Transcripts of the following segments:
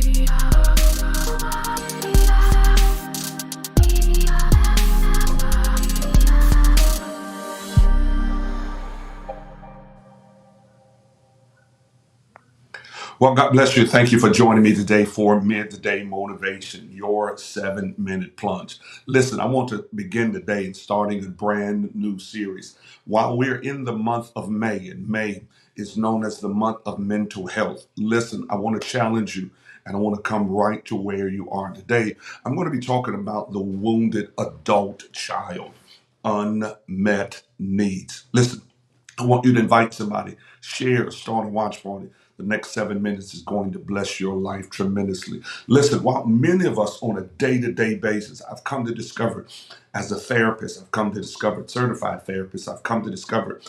Well, God bless you. Thank you for joining me today for Midday Motivation, your 7-minute plunge. Listen, I want to begin today starting a brand new series. While we're in the month of May, and May is known as the month of mental health. Listen, I want to challenge you and I want to come right to where you are today. I'm going to be talking about the wounded adult child, unmet needs. Listen, I want you to invite somebody, share, start a watch party. The next 7 minutes is going to bless your life tremendously. Listen, while many of us on a day-to-day basis, I've come to discover as a therapist, I've come to discover, certified therapist, I've come to discover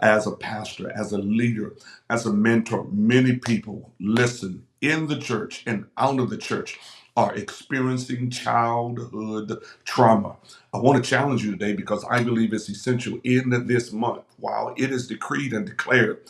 as a pastor, as a leader, as a mentor, many people, listen, in the church and out of the church are experiencing childhood trauma. I want to challenge you today because I believe it's essential in this month, while it is decreed and declared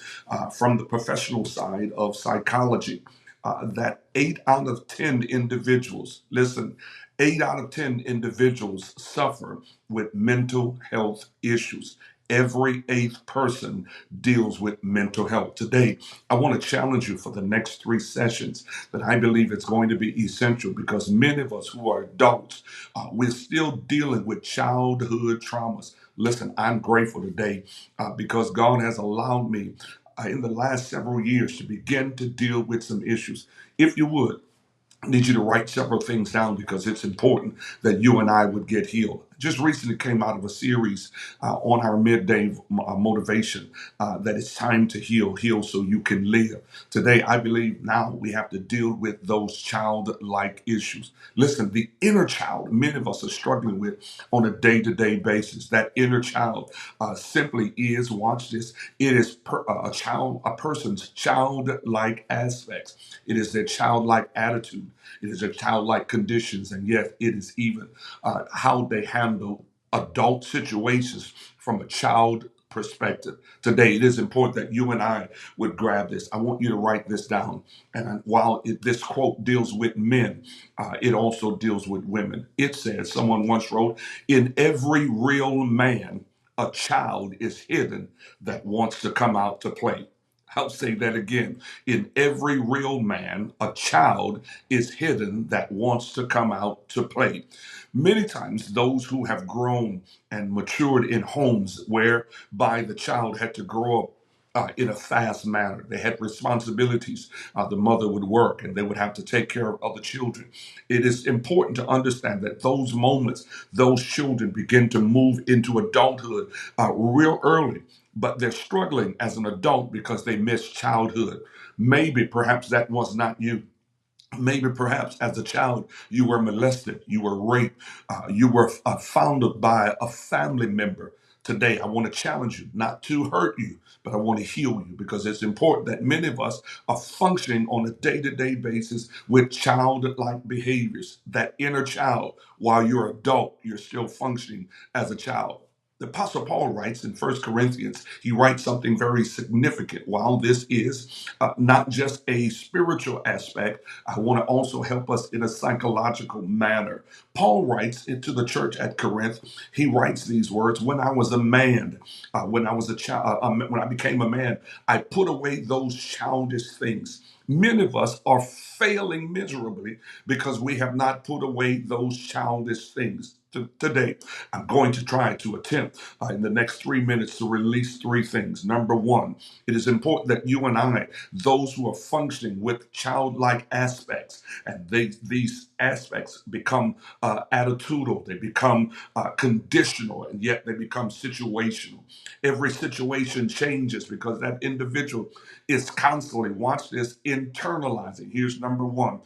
from the professional side of psychology, that 8 out of 10 individuals, listen, 8 out of 10 individuals suffer with mental health issues. Every eighth person deals with mental health. Today, I want to challenge you for the next 3 sessions that I believe it's going to be essential because many of us who are adults, we're still dealing with childhood traumas. Listen, I'm grateful today because God has allowed me in the last several years to begin to deal with some issues. If you would, I need you to write several things down because it's important that you and I would get healed. Just recently came out of a series on our midday motivation that it's time to heal, heal so you can live. Today, I believe now we have to deal with those childlike issues. Listen, the inner child, many of us are struggling with on a day-to-day basis. That inner child simply is, watch this, it is a person's childlike aspects. It is their childlike attitude. It is their childlike conditions, and yet it is even how they handle adult situations from a child perspective. Today, it is important that you and I would grab this. I want you to write this down. And while this quote deals with men, it also deals with women. It says, someone once wrote, in every real man, a child is hidden that wants to come out to play. I'll say that again. In every real man, a child is hidden that wants to come out to play. Many times, those who have grown and matured in homes whereby the child had to grow up in a fast manner. They had responsibilities. The mother would work and they would have to take care of other children. It is important to understand that those moments, those children begin to move into adulthood real early, but they're struggling as an adult because they missed childhood. Maybe perhaps that was not you. Maybe perhaps as a child you were molested, you were raped, you were founded by a family member. Today, I want to challenge you not to hurt you, but I want to heal you because it's important that many of us are functioning on a day-to-day basis with childlike behaviors. That inner child, while you're adult, you're still functioning as a child. The Apostle Paul writes in 1 Corinthians, he writes something very significant. While this is not just a spiritual aspect, I want to also help us in a psychological manner. Paul writes into the church at Corinth, he writes these words, when I was a man, when I was a child, when I became a man, I put away those childish things. Many of us are failing miserably because we have not put away those childish things. Today, I'm going to try to attempt in the next 3 minutes to release 3 things. Number one, it is important that you and I, those who are functioning with childlike aspects, and these aspects become attitudinal, they become conditional, and yet they become situational. Every situation changes because that individual is constantly, watch this, internalizing. Here's number one.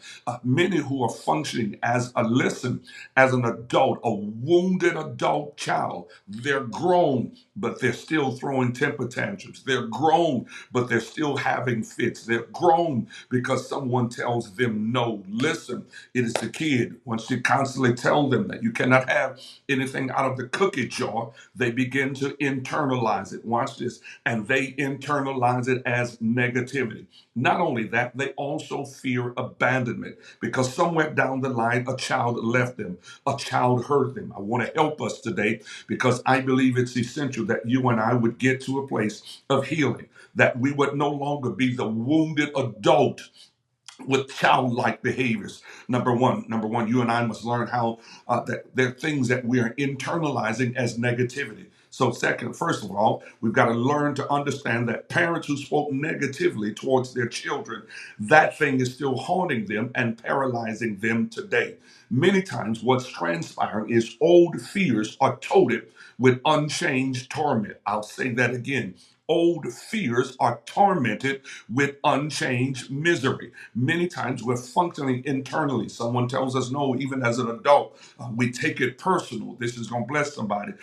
Many who are functioning as as an adult, a wounded adult child, they're grown, but they're still throwing temper tantrums. They're grown, but they're still having fits. They're grown because someone tells them no. Listen, it is the kid. Once you constantly tell them that you cannot have anything out of the cookie jar, they begin to internalize it. Watch this. And they internalize it as negativity. Not only that, they also fear abandonment because somewhere down the line, a child left them, a child hurt them. I want to help us today because I believe it's essential that you and I would get to a place of healing, that we would no longer be the wounded adult with childlike behaviors. Number one, you and I must learn how that there are things that we are internalizing as negativity. So, second, first of all, we've got to learn to understand that parents who spoke negatively towards their children, that thing is still haunting them and paralyzing them today. Many times, what's transpiring is old fears are toted with unchanged torment. I'll say that again. Old fears are tormented with unchanged misery. Many times we're functioning internally. Someone tells us no, even as an adult, we take it personal. This is going to bless somebody.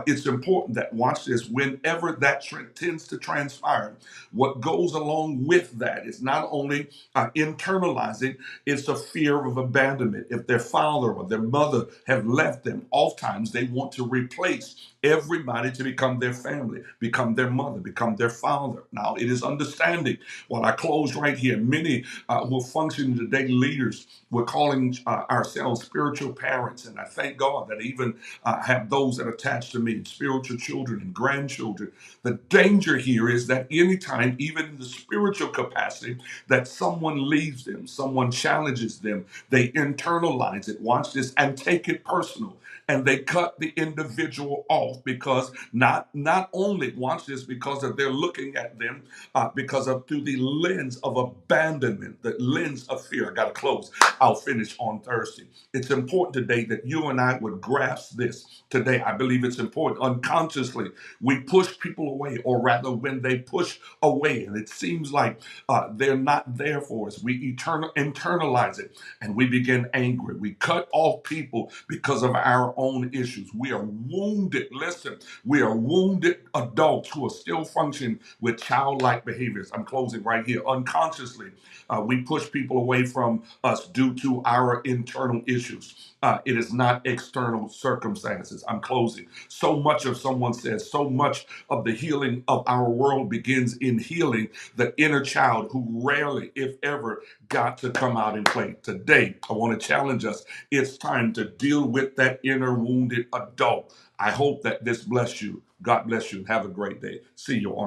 It's important that, watch this, whenever that tends to transpire, what goes along with that is not only internalizing, it's a fear of abandonment. If their father or their mother have left them, oftentimes they want to replace everybody to become their family, become their mother, become their father. Now, it is understanding, while I close right here, many who are functioning today leaders, we're calling ourselves spiritual parents. And I thank God that even have those that attach to me, spiritual children and grandchildren. The danger here is that anytime, even in the spiritual capacity, that someone leaves them, someone challenges them, they internalize it, watch this, and take it personal. And they cut the individual off because not only, watch this, because of they're looking at them because of through the lens of abandonment, the lens of fear. I got to close. I'll finish on Thursday. It's important today that you and I would grasp this today. I believe it's important. Unconsciously, we push people away, or rather, when they push away, and it seems like they're not there for us, we internalize it and we begin angry. We cut off people because of our own issues. We are wounded. Listen, we are wounded adults who are still functioning with childlike behaviors. I'm closing right here. Unconsciously, we push people away from us due to our internal issues. It is not external circumstances. I'm closing. So much of someone says, so much of the healing of our world begins in healing the inner child who rarely, if ever, got to come out and play. Today, I want to challenge us. It's time to deal with that inner wounded adult. I hope that this bless you. God bless you. Have a great day. See you on